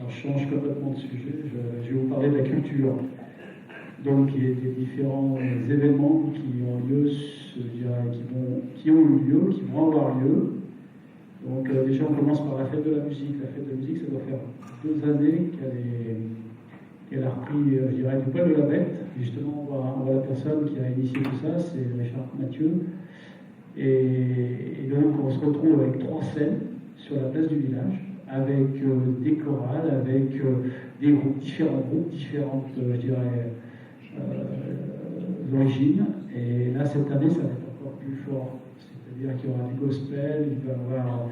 Alors, je change complètement de sujet, je vais vous parler de la culture. Donc, il y a des différents événements qui ont lieu, qui ont eu lieu, qui vont avoir lieu. Donc, déjà, on commence par la fête de la musique. La fête de la musique, ça doit faire 2 années qu'elle a repris, je dirais, du poil de la bête. Et justement, on voit la personne qui a initié tout ça, c'est Richard Mathieu. Et donc, on se retrouve avec 3 scènes sur la place du village, avec des chorales, avec des groupes, différentes, je dirais, d'origine. Et là, cette année, ça va être encore plus fort. C'est-à-dire qu'il y aura du gospel, il va y avoir,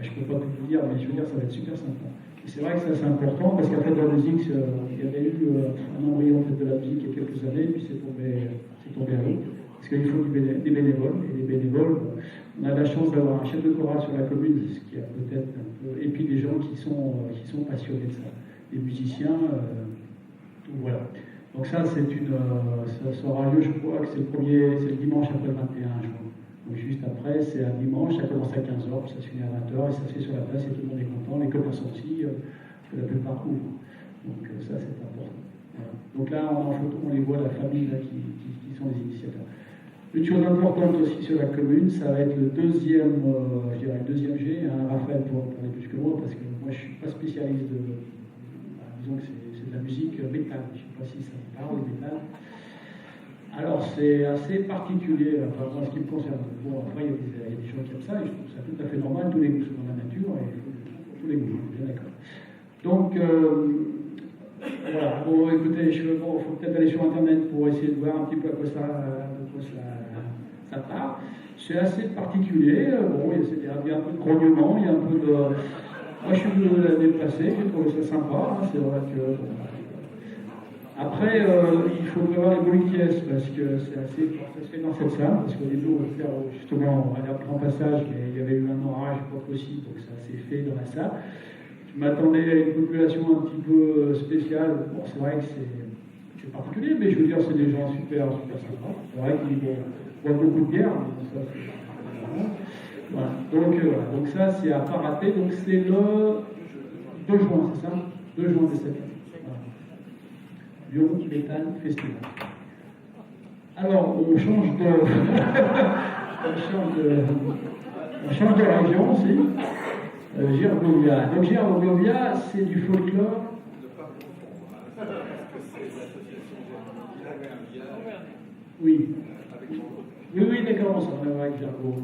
je ne peux pas tout vous dire, mais je veux dire, ça va être super sympa. Et c'est vrai que ça, c'est important, parce qu'après, dans la musique, il y avait eu un embryon de la musique il y a quelques années, puis c'est tombé à l'eau. Parce qu'il faut des bénévoles, et les bénévoles, on a la chance d'avoir un chef de chorale sur la commune, ce qui a peut-être un peu, et puis des gens qui sont passionnés de ça, des musiciens, voilà. Donc ça, ça aura lieu, je crois que c'est le dimanche après le 21 juin. Donc juste après, c'est un dimanche, ça commence à 15h, puis ça se finit à 20h, et ça se fait sur la place, et tout le monde est content, les copains sont aussi, que la plupart ouvrent. Donc ça, c'est important. Voilà. Donc là, en photo, on les voit, la famille là, qui sont les initiateurs. Une chose importante aussi sur la commune, ça va être le deuxième G, hein, Raphaël pour parler plus que moi, parce que moi je ne suis pas spécialiste disons que c'est de la musique métal, je ne sais pas si ça vous parle, le métal. Alors c'est assez particulier, enfin, en ce qui me concerne. Bon, après il y a des gens qui aiment ça, et je trouve ça tout à fait normal, tous les goûts sont dans la nature, et il faut tous les goûts, bien d'accord. Donc, voilà, bon écoutez, il faut peut-être aller sur internet pour essayer de voir un petit peu à quoi ça part. C'est assez particulier, bon, il y a un peu de grognement, il y a un peu de... Moi je suis venu l'année passée, j'ai trouvé ça sympa, hein, c'est vrai que... Bon. Après, il faut prévoir les boliquies, parce que ça se fait dans cette salle, parce qu'au début on va faire justement un grand passage, mais il y avait eu un orage pas possible, donc ça s'est fait dans la salle. Je m'attendais à une population un petit peu spéciale. Bon, c'est vrai que c'est particulier, mais je veux dire, c'est des gens super sympas. C'est vrai qu'ils boivent beaucoup de bière, mais ça, c'est... Voilà. Donc ça, c'est à pas rater. Donc c'est le 2 juin, c'est ça 2 juin de cette année. Lyon Metal Festival. Alors, on change de région aussi. Girgovia. Donc Girgovia, c'est du folklore. Oui. Oui, d'accord, on s'en va avec Girgovia.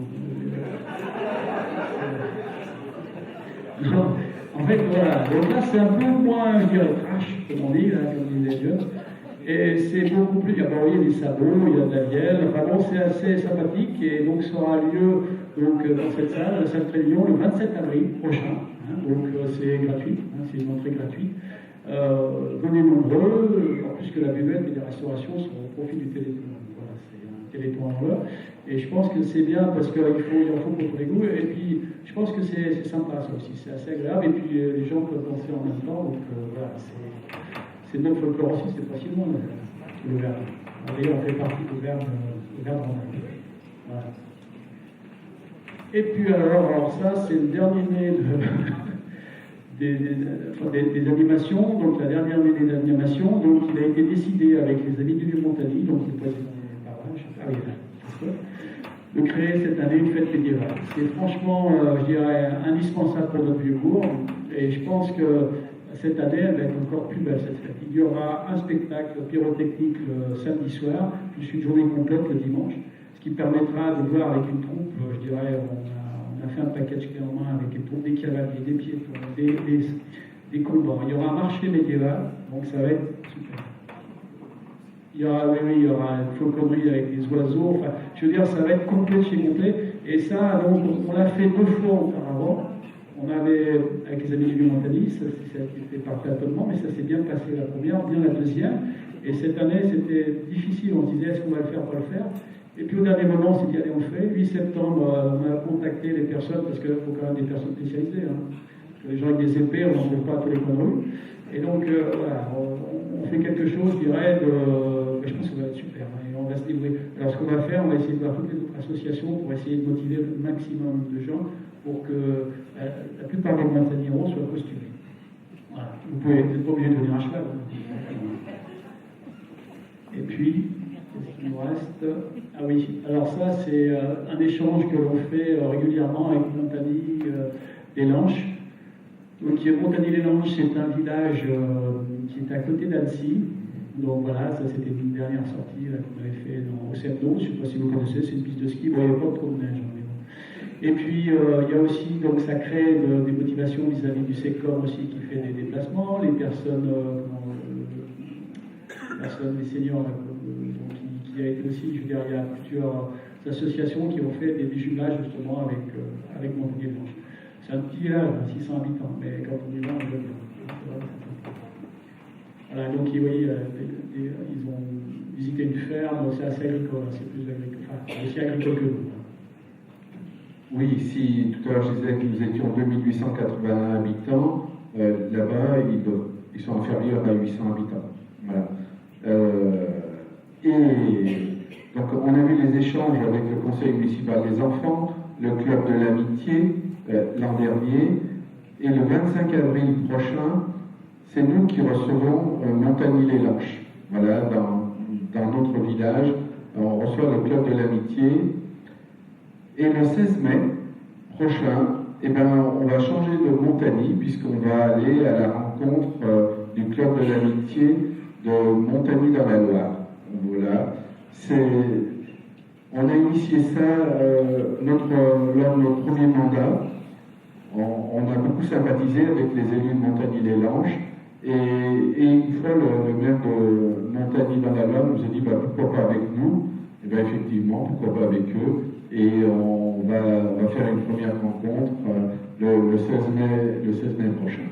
En fait, voilà. Donc là, c'est un peu moins, je dirais, trash, comme on dit, là, comme disent les jeunes. Et c'est beaucoup plus, il y a des sabots, il y a de la miel, enfin bon, c'est assez sympathique, et donc ça aura lieu dans cette salle, la salle Trévillon, le 27 avril prochain, hein, donc c'est gratuit, hein, c'est une entrée gratuite. Venez nombreux, en plus que la buvette et les restaurations sont au profit du Téléthon. Voilà, c'est un Téléthon en l'heure. Et je pense que c'est bien parce qu'il en faut pour tous les goûts, et puis je pense que c'est sympa ça aussi, c'est assez agréable, et puis les gens peuvent danser en même temps, donc voilà, c'est notre folklore aussi, c'est pas si loin, le verbe. D'ailleurs, on fait partie du verbe en voilà. Et puis alors ça, c'est le dernier né des animations, donc la dernière année des animations, donc il a été décidé avec les amis du Montagny, donc le président de créer cette année une fête médiévale. C'est franchement, je dirais, indispensable pour notre Vieux-Bourg, et je pense que cette année, elle va être encore plus belle, cette fête. Il y aura un spectacle pyrotechnique le samedi soir, puis une journée complète le dimanche, ce qui permettra de voir avec une troupe, je dirais, on a fait un package clé en main avec une troupe des cavaliers, des piétons, des combats. Il y aura un marché médiéval, donc ça va être super. Il y aura une floconnerie avec des oiseaux, enfin, je veux dire, ça va être complet chez complet, et ça, donc, on l'a fait 2 fois auparavant. On avait, avec les amis du Montagny, ça a été par tâtonnement, mais ça s'est bien passé la première, bien la deuxième. Et cette année, c'était difficile. On se disait, est-ce qu'on va le faire, pas le faire? Et puis au dernier moment, on s'est dit, allez, on le fait. 8 septembre, on a contacté les personnes, parce qu'il faut quand même des personnes spécialisées. Hein. Parce que les gens avec des épées, on n'en trouve pas à tous les coins de rue. Et donc, voilà, on fait quelque chose, je dirais, je pense que ça va être super. Hein, et on va se débrouiller. Alors, ce qu'on va faire, on va essayer de voir toutes les autres associations pour essayer de motiver le maximum de gens pour que la plupart des Montagnards soient costumés. Voilà. Vous n'êtes pas obligé de venir à cheval. Et puis, qu'est-ce qu'il nous reste? Ah oui, alors ça, c'est un échange que l'on fait régulièrement avec Montagny-les-Lanches. Donc, Montagny-les-Lanches, c'est un village qui est à côté d'Annecy. Donc voilà, ça c'était une dernière sortie qu'on avait fait au Cerno. Je ne sais pas si vous connaissez, c'est une piste de ski. Bon, il n'y a pas trop de neige. Et puis, il y a aussi, donc ça crée des motivations vis-à-vis du SECOM aussi qui fait des déplacements. Les personnes, les seniors, qui a été aussi, je veux dire, il y a plusieurs associations qui ont fait des jumelages justement avec Montagny-les-Lanches. C'est un petit village, 600 habitants, mais quand on y va, on le voit. Voilà, donc vous voyez, ils ont visité une ferme, c'est assez agricole, c'est plus agricole, enfin, aussi agricole que nous. Oui, ici, tout à l'heure je disais que nous étions 2881 habitants, là-bas ils sont inférieurs à 800 habitants. Voilà. Et donc on a eu les échanges avec le conseil municipal des enfants, le club de l'amitié l'an dernier, et le 25 avril prochain, c'est nous qui recevons Montagny-les-Lanches. Voilà, dans notre village, on reçoit le club de l'amitié. Et le 16 mai prochain, eh ben, on va changer de Montagny, puisqu'on va aller à la rencontre du club de l'amitié de Montagny dans la Loire. Voilà. On a initié ça lors de notre premier mandat. On a beaucoup sympathisé avec les élus de Montagny-les-Lanches. Et une fois, le maire de Montagny dans la Loire nous a dit pourquoi pas avec nous? Et bien effectivement, pourquoi pas avec eux? Et on va faire une première rencontre le 16 mai prochain.